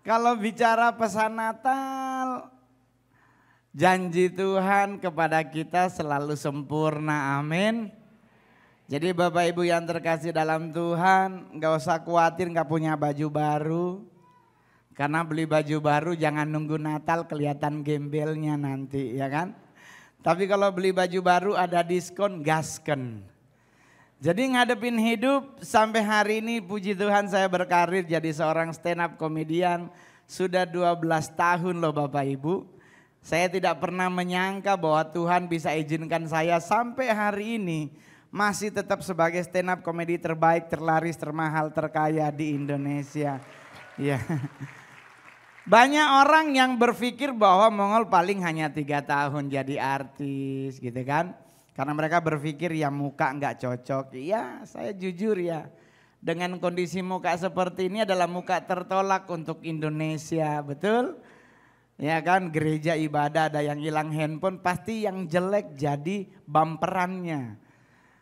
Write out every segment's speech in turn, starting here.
Kalau bicara pesan Natal, janji Tuhan kepada kita selalu sempurna, amin. Jadi Bapak Ibu yang terkasih dalam Tuhan, gak usah khawatir gak punya baju baru. Karena beli baju baru jangan nunggu Natal kelihatan gembelnya nanti, ya kan. Tapi kalau beli baju baru ada diskon, gasken. Jadi ngadepin hidup sampai hari ini puji Tuhan saya berkarir jadi seorang stand up komedian. Sudah 12 tahun loh Bapak Ibu. Saya tidak pernah menyangka bahwa Tuhan bisa izinkan saya sampai hari ini masih tetap sebagai stand up komedi terbaik, terlaris, termahal, terkaya di Indonesia. Ya. Banyak orang yang berpikir bahwa Mongol paling hanya 3 tahun jadi artis gitu kan. Karena mereka berpikir ya muka nggak cocok. Iya, saya jujur ya. Dengan kondisi muka seperti ini adalah muka tertolak untuk Indonesia, betul? Ya kan, gereja ibadah ada yang hilang handphone, pasti yang jelek jadi bumperannya.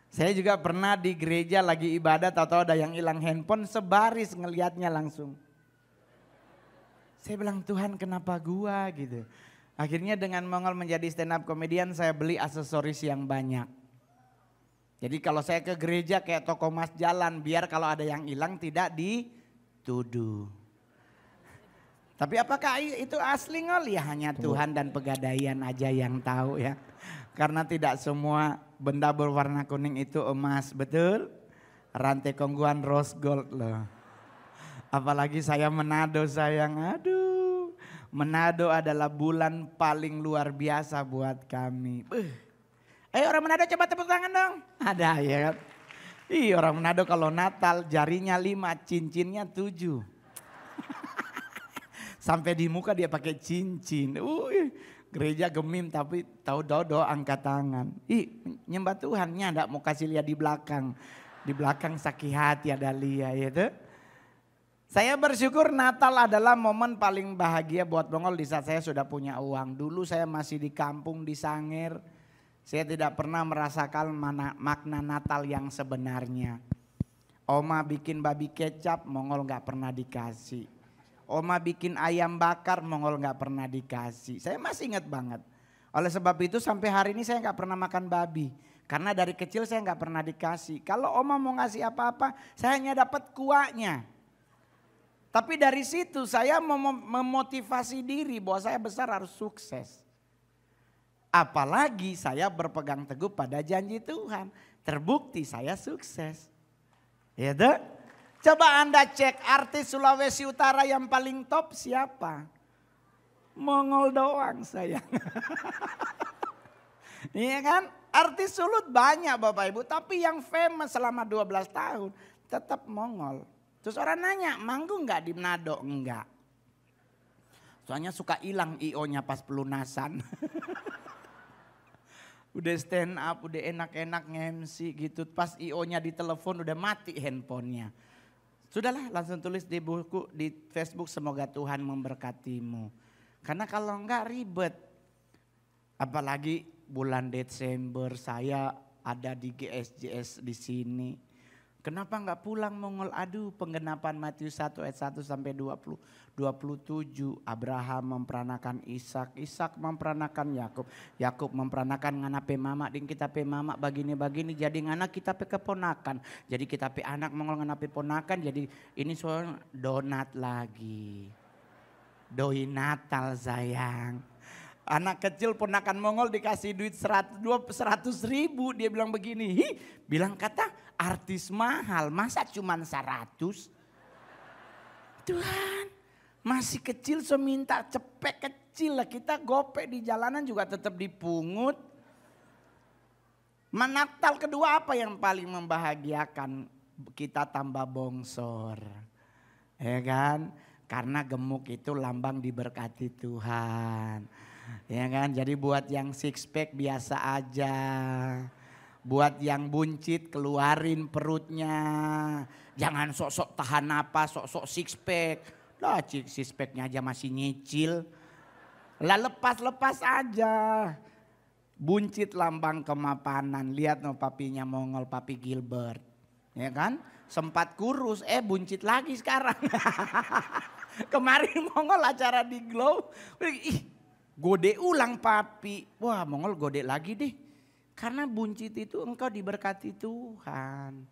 Saya juga pernah di gereja lagi ibadah, tahu-tahu ada yang hilang handphone, sebaris ngelihatnya langsung. Saya bilang Tuhan kenapa gua gitu. Akhirnya dengan Mongol menjadi stand up komedian saya beli aksesoris yang banyak. Jadi kalau saya ke gereja kayak toko mas jalan biar kalau ada yang hilang tidak dituduh. Tapi apakah itu asli Ngol? Ya hanya Tuhan dan pegadaian aja yang tahu ya. Karena tidak semua benda berwarna kuning itu emas, betul? Rantai kongguan rose gold loh. Apalagi saya Manado sayang, aduh. Manado adalah bulan paling luar biasa buat kami. Ayo orang Manado coba tepuk tangan dong. Ada ya kan. Ih orang Manado kalau Natal jarinya 5, cincinnya 7. Sampai di muka dia pakai cincin. Gereja gemim tapi tahu dodo angkat tangan. Nyembah Tuhan ndak mau kasih lihat di belakang. Di belakang sakit hati ada lihat ya. Saya bersyukur Natal adalah momen paling bahagia buat Mongol di saat saya sudah punya uang. Dulu saya masih di kampung di Sangir. Saya tidak pernah merasakan makna Natal yang sebenarnya. Oma bikin babi kecap, Mongol gak pernah dikasih. Oma bikin ayam bakar, Mongol gak pernah dikasih. Saya masih ingat banget. Oleh sebab itu sampai hari ini saya gak pernah makan babi. Karena dari kecil saya gak pernah dikasih. Kalau Oma mau ngasih apa-apa, saya hanya dapat kuahnya. Tapi dari situ saya memotivasi diri bahwa saya besar harus sukses. Apalagi saya berpegang teguh pada janji Tuhan. Terbukti saya sukses. Ya tuh? Coba Anda cek artis Sulawesi Utara yang paling top siapa? Mongol doang sayang. Iya kan? Artis Sulut banyak Bapak Ibu. Tapi yang famous selama 12 tahun tetap Mongol. Terus orang nanya, manggung gak di Manado? Enggak. Soalnya suka hilang IO-nya pas pelunasan. Udah stand up, udah enak-enak nge-MC gitu. Pas IO-nya ditelepon udah mati handphonenya. Sudahlah langsung tulis di buku, di Facebook semoga Tuhan memberkatimu. Karena kalau enggak ribet. Apalagi bulan Desember saya ada di GSJS di sini. Kenapa enggak pulang Mongol? Aduh penggenapan Matius 1 ayat 1 sampai 27. Abraham memperanakan Ishak, Ishak memperanakan Yakub, Yakub memperanakan ngana pe mama, ding kita pe mama bagini jadi ngana kita pe keponakan. Jadi kita pe anak Mongol ngana pe ponakan, jadi ini soal donat lagi. Doi Natal sayang. Anak kecil ponakan Mongol dikasih duit 100 ribu. Dia bilang begini, bilang kata artis mahal masa cuman 100. Tuhan masih kecil seminta cepek kecil lah. Kita gope di jalanan juga tetap dipungut. Natal kedua apa yang paling membahagiakan? Kita tambah bongsor. Ya kan? Karena gemuk itu lambang diberkati Tuhan. Ya kan, jadi buat yang six pack biasa aja. Buat yang buncit keluarin perutnya. Jangan sok-sok tahan napas, sok-sok six pack. Lah six packnya aja masih nyicil. Lah lepas-lepas aja. Buncit lambang kemapanan. Lihat no papinya Mongol, papi Gilbert. Ya kan, sempat kurus buncit lagi sekarang. Kemarin Mongol acara di Glow. Ih, gode ulang papi. Wah Mongol gode lagi deh. Karena buncit itu engkau diberkati Tuhan.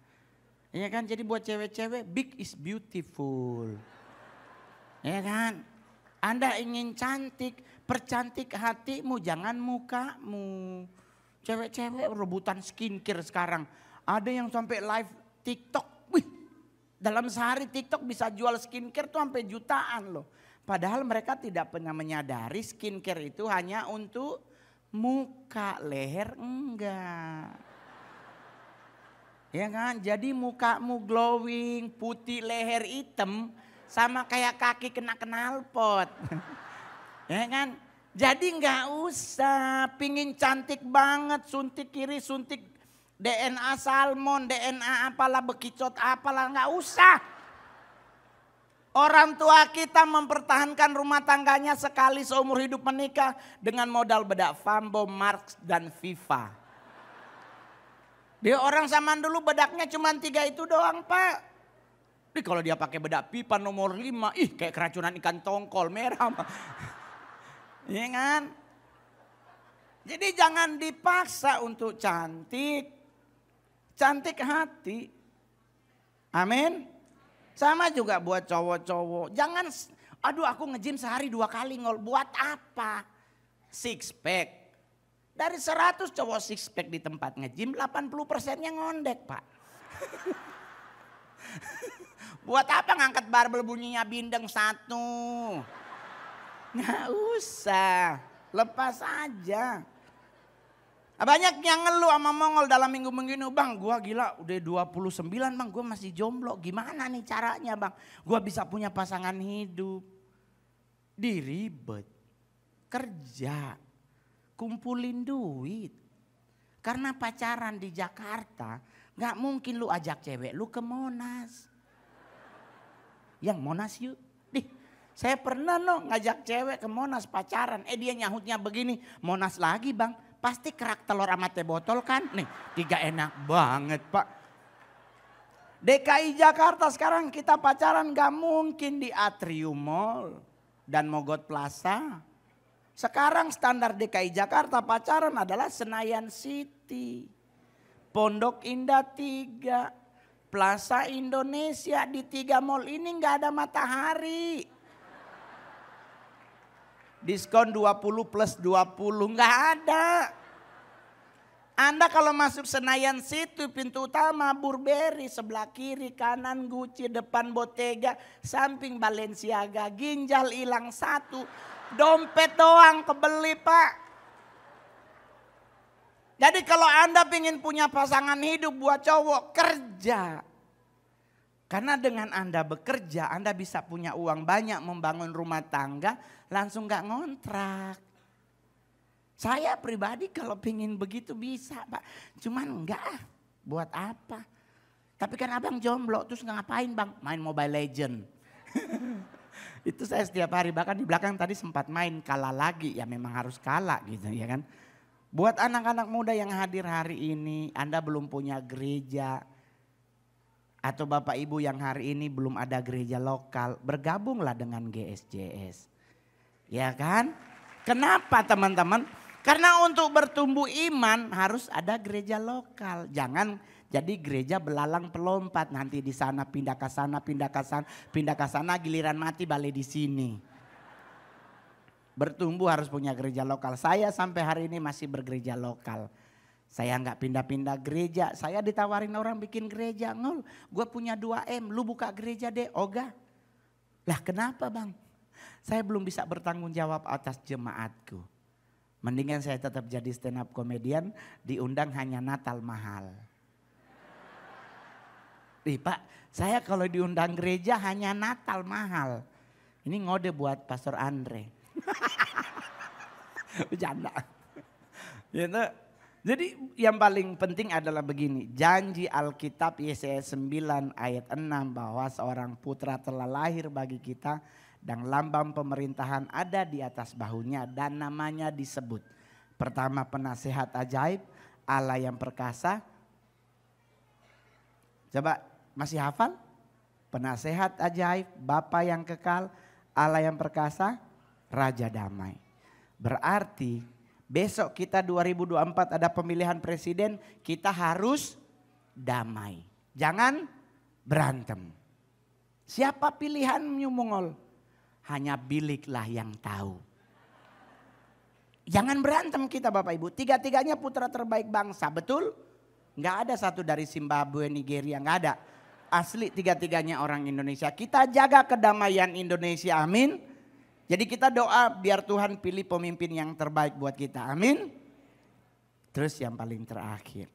Ya kan, jadi buat cewek-cewek big is beautiful. Ya kan, Anda ingin cantik, percantik hatimu jangan mukamu. Cewek-cewek rebutan skincare sekarang. Ada yang sampai live TikTok. Wih, dalam sehari TikTok bisa jual skincare tuh sampai jutaan loh. Padahal mereka tidak pernah menyadari skincare itu hanya untuk muka, leher enggak. Ya kan, jadi mukamu glowing, putih, leher hitam, sama kayak kaki kena knalpot. Ya kan, jadi nggak usah pingin cantik banget, suntik kiri, suntik DNA salmon, DNA apalah, bekicot apalah, nggak usah. Orang tua kita mempertahankan rumah tangganya sekali seumur hidup menikah dengan modal bedak Fambo, Marks dan Viva. Dia orang zaman dulu bedaknya cuma 3 itu doang Pak. Kalau dia pakai bedak pipa nomor 5, kayak keracunan ikan tongkol merah. Iya kan? Jadi jangan dipaksa untuk cantik. Cantik hati. Amin. Sama juga buat cowok-cowok. Jangan, aduh aku nge-gym sehari 2 kali Ngol. Buat apa? Six pack. Dari 100 cowok six pack di tempat nge-gym, 80%-nya ngondek Pak. Buat apa ngangkat barbel bunyinya bindeng 1? Nggak usah, lepas aja. Banyak yang ngeluh sama Mongol dalam minggu-minggu ini. Bang gua gila udah 29 bang, gua masih jomblo. Gimana nih caranya bang? Gua bisa punya pasangan hidup. Diribet, kerja, kumpulin duit. Karena pacaran di Jakarta gak mungkin lu ajak cewek lu ke Monas. Yang Monas yuk. Saya pernah ngajak cewek ke Monas pacaran. Dia nyahutnya begini, Monas lagi bang. Pasti kerak telur sama teh botol kan. Nih 3 enak banget Pak. DKI Jakarta sekarang kita pacaran gak mungkin di Atrium Mall dan Mogot Plaza. Sekarang standar DKI Jakarta pacaran adalah Senayan City, Pondok Indah 3, Plaza Indonesia. Di 3 mall ini gak ada matahari. Diskon 20 plus 20 nggak ada. Anda kalau masuk Senayan City pintu utama Burberry, sebelah kiri kanan Gucci, depan Bottega, samping Balenciaga, ginjal hilang 1, dompet doang kebeli Pak. Jadi kalau Anda ingin punya pasangan hidup buat cowok, kerja. Karena dengan Anda bekerja, Anda bisa punya uang banyak membangun rumah tangga, langsung gak ngontrak. Saya pribadi kalau pingin begitu bisa Pak. Cuman enggak, buat apa. Tapi kan abang jomblo, terus ngapain bang? Main Mobile Legend. Itu saya setiap hari, bahkan di belakang tadi sempat main, kalah lagi. Ya memang harus kalah gitu ya kan. Buat anak-anak muda yang hadir hari ini, Anda belum punya gereja. Atau Bapak Ibu yang hari ini belum ada gereja lokal, bergabunglah dengan GSJS. Ya kan? Kenapa teman-teman? Karena untuk bertumbuh iman harus ada gereja lokal. Jangan jadi gereja belalang pelompat, nanti di sana pindah ke sana, pindah ke sana, pindah ke sana, giliran mati balik di sini. Bertumbuh harus punya gereja lokal. Saya sampai hari ini masih bergereja lokal. Saya nggak pindah-pindah gereja. Saya ditawarin orang bikin gereja. Ngol, gue punya 2M, lu buka gereja deh. Oga. Lah kenapa bang? Saya belum bisa bertanggung jawab atas jemaatku. Mendingan saya tetap jadi stand up komedian, diundang hanya Natal mahal. Pak, saya kalau diundang gereja hanya Natal mahal. Ini ngode buat Pastor Andre. Bercanda. Gitu. Jadi yang paling penting adalah begini, janji Alkitab Yesaya 9 ayat 6 bahwa seorang putra telah lahir bagi kita dan lambang pemerintahan ada di atas bahunya dan namanya disebut. Pertama penasehat ajaib, Allah yang perkasa. Coba masih hafal? Penasehat ajaib, Bapa yang kekal, Allah yang perkasa, Raja damai. Berarti besok kita 2024 ada pemilihan presiden, kita harus damai. Jangan berantem. Siapa pilihanmu Mongol? Hanya biliklah yang tahu. Jangan berantem kita Bapak Ibu. Tiga-tiganya putra terbaik bangsa, betul? Nggak ada satu dari Zimbabwe, Nigeria, nggak ada. Asli tiga-tiganya orang Indonesia. Kita jaga kedamaian Indonesia, amin. Jadi kita doa biar Tuhan pilih pemimpin yang terbaik buat kita, amin. Terus yang paling terakhir.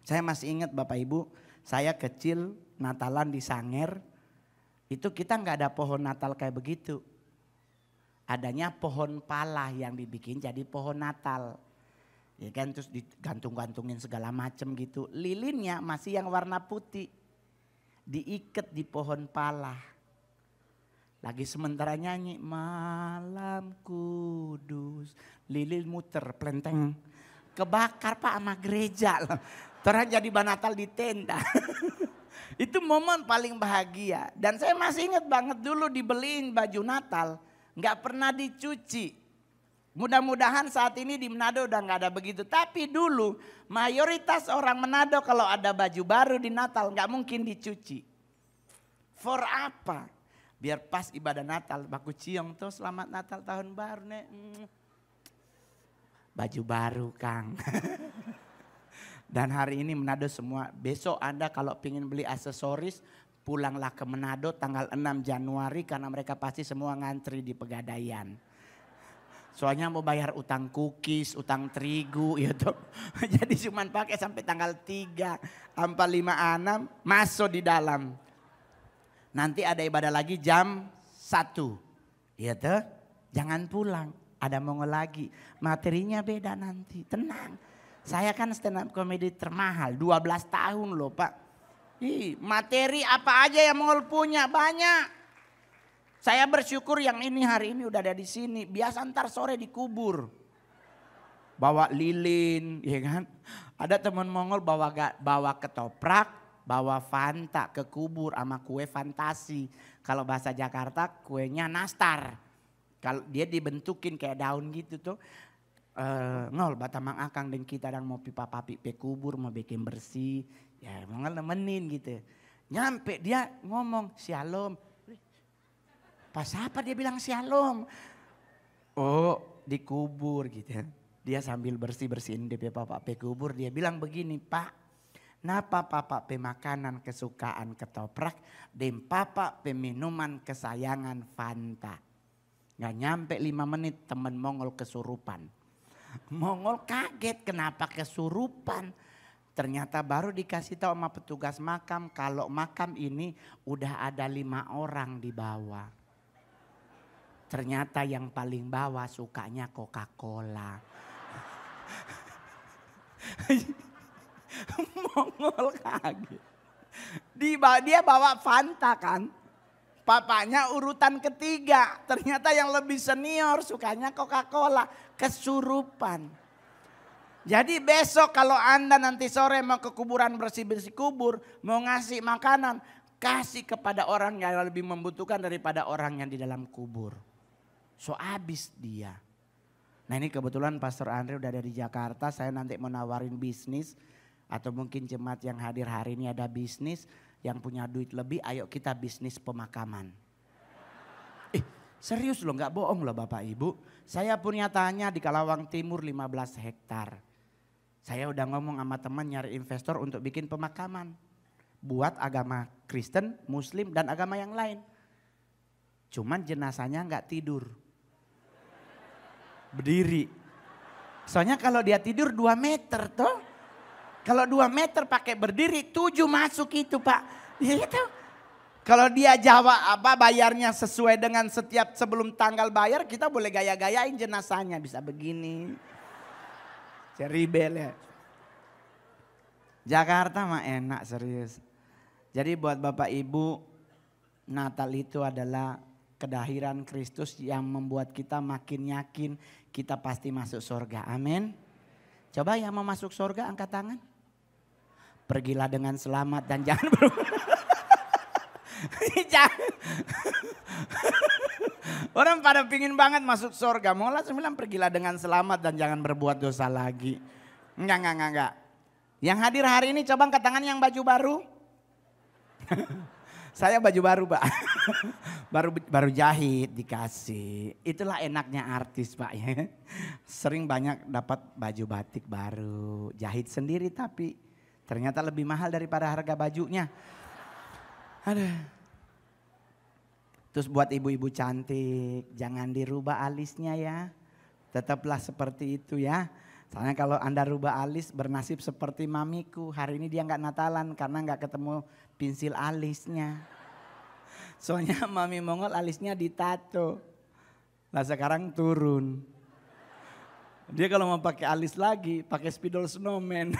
Saya masih ingat Bapak Ibu, saya kecil Natalan di Sanger. Itu kita nggak ada pohon Natal kayak begitu. Adanya pohon pala yang dibikin jadi pohon Natal. Ya kan, terus digantung-gantungin segala macam gitu. Lilinnya masih yang warna putih. Diikat di pohon pala. Lagi sementara nyanyi malam kudus. Lilin muter plenteng. Kebakar Pak sama gereja. Terus jadi Natal di tenda. Itu momen paling bahagia. Dan saya masih ingat banget dulu dibeliin baju Natal. Nggak pernah dicuci. Mudah-mudahan saat ini di Manado udah nggak ada begitu. Tapi dulu mayoritas orang Manado kalau ada baju baru di Natal nggak mungkin dicuci. For apa? Biar pas ibadah Natal, baku ciong tuh selamat Natal tahun baru nek. Baju baru Kang. Dan hari ini Manado semua, besok Anda kalau pengen beli aksesoris, pulanglah ke Manado tanggal 6 Januari karena mereka pasti semua ngantri di Pegadaian. Soalnya mau bayar utang cookies, utang terigu gitu. Jadi cuman pakai sampai tanggal 3, 4, 5, 6 masuk di dalam. Nanti ada ibadah lagi jam 1. Gitu. Jangan pulang, ada Mongol lagi. Materinya beda nanti, tenang. Saya kan stand up comedy termahal, 12 tahun loh Pak. Materi apa aja yang Mongol punya banyak. Saya bersyukur yang ini hari ini udah ada di sini. Biasa ntar sore dikubur. Bawa lilin, ya kan. Ada teman Mongol bawa ketoprak, bawa Fanta ke kubur sama kue fantasi. Kalau bahasa Jakarta kuenya nastar. Kalau dia dibentukin kayak daun gitu tuh. Ngol batamang akang dan kita đang mau pipa papi pe kubur mau bikin bersih. Ya Mongol nemenin gitu. Nyampe dia ngomong shalom. Pas apa dia bilang shalom? Oh dikubur gitu. Dia sambil bersih-bersihin di pipa pe kubur. Dia bilang begini Pak. Napa papa pe makanan kesukaan ketoprak. Dan papa pe minuman kesayangan Fanta. Gak nyampe 5 menit temen Mongol kesurupan. Mongol kaget kenapa kesurupan. Ternyata baru dikasih tahu sama petugas makam kalau makam ini udah ada 5 orang di bawah. Ternyata yang paling bawah sukanya Coca-Cola. Mongol kaget. Dia bawa Fanta kan. Papanya urutan ketiga. Ternyata yang lebih senior sukanya Coca-Cola. Kesurupan. Jadi besok kalau Anda nanti sore mau ke kuburan bersih-bersih kubur. Mau ngasih makanan. Kasih kepada orang yang lebih membutuhkan daripada orang yang di dalam kubur. So abis dia. Nah ini kebetulan Pastor Andre udah ada di Jakarta. Saya nanti mau nawarin bisnis. Atau mungkin jemaat yang hadir hari ini ada bisnis. Yang punya duit lebih ayo kita bisnis pemakaman. Serius loh gak bohong loh Bapak Ibu. Saya punya tanah di Kalawang Timur 15 hektar. Saya udah ngomong sama teman nyari investor untuk bikin pemakaman. Buat agama Kristen, Muslim dan agama yang lain. Cuman jenazahnya gak tidur. Berdiri. Soalnya kalau dia tidur 2 meter tuh. Kalau 2 meter pakai berdiri 7 masuk itu Pak. Gitu. Kalau dia bayarnya sesuai dengan setiap sebelum tanggal bayar kita boleh gaya-gayain jenazahnya bisa begini. Ceribel ya. Jakarta mah enak serius. Jadi buat Bapak Ibu Natal itu adalah kelahiran Kristus yang membuat kita makin yakin kita pasti masuk surga. Amin. Coba yang mau masuk surga angkat tangan. Pergilah dengan selamat dan jangan Orang pada pingin banget masuk surga. Mongol langsung bilang pergilah dengan selamat dan jangan berbuat dosa lagi. Enggak. Yang hadir hari ini coba angkat tangan yang baju baru. Saya baju baru Pak. baru jahit dikasih. Itulah enaknya artis Pak ya. Sering banyak dapat baju batik baru. Jahit sendiri tapi ternyata lebih mahal daripada harga bajunya. Aduh. Terus buat ibu-ibu cantik, jangan dirubah alisnya ya. Tetaplah seperti itu ya. Soalnya kalau Anda rubah alis bernasib seperti mamiku. Hari ini dia nggak Natalan karena nggak ketemu pensil alisnya. Soalnya mami Mongol alisnya ditato. Nah sekarang turun. Dia kalau mau pakai alis lagi pakai spidol snowman.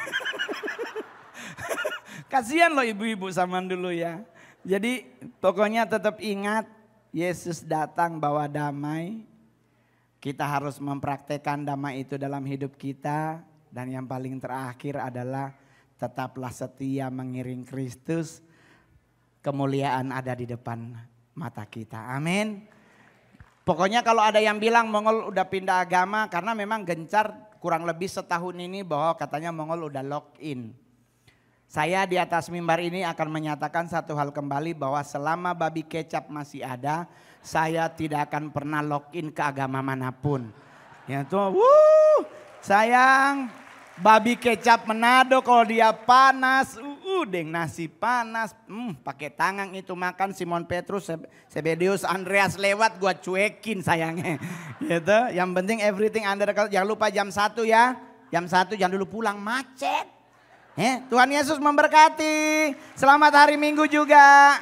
Kasihan loh ibu-ibu zaman dulu ya. Jadi pokoknya tetap ingat Yesus datang bawa damai. Kita harus mempraktekkan damai itu dalam hidup kita. Dan yang paling terakhir adalah tetaplah setia mengiring Kristus. Kemuliaan ada di depan mata kita. Amin. Pokoknya kalau ada yang bilang Mongol udah pindah agama. Karena memang gencar kurang lebih setahun ini bahwa katanya Mongol udah lock in. Saya di atas mimbar ini akan menyatakan satu hal kembali bahwa selama babi kecap masih ada. Saya tidak akan pernah login ke agama manapun. Ya tuh, sayang babi kecap Manado kalau dia panas, deng nasi panas, pakai tangan itu makan Simon Petrus, Zebedeus, Andreas lewat gua cuekin sayangnya. Gitu. Yang penting everything under control. Jangan lupa jam 1 ya, jam 1 jangan dulu pulang macet. Tuhan Yesus memberkati. Selamat hari Minggu juga.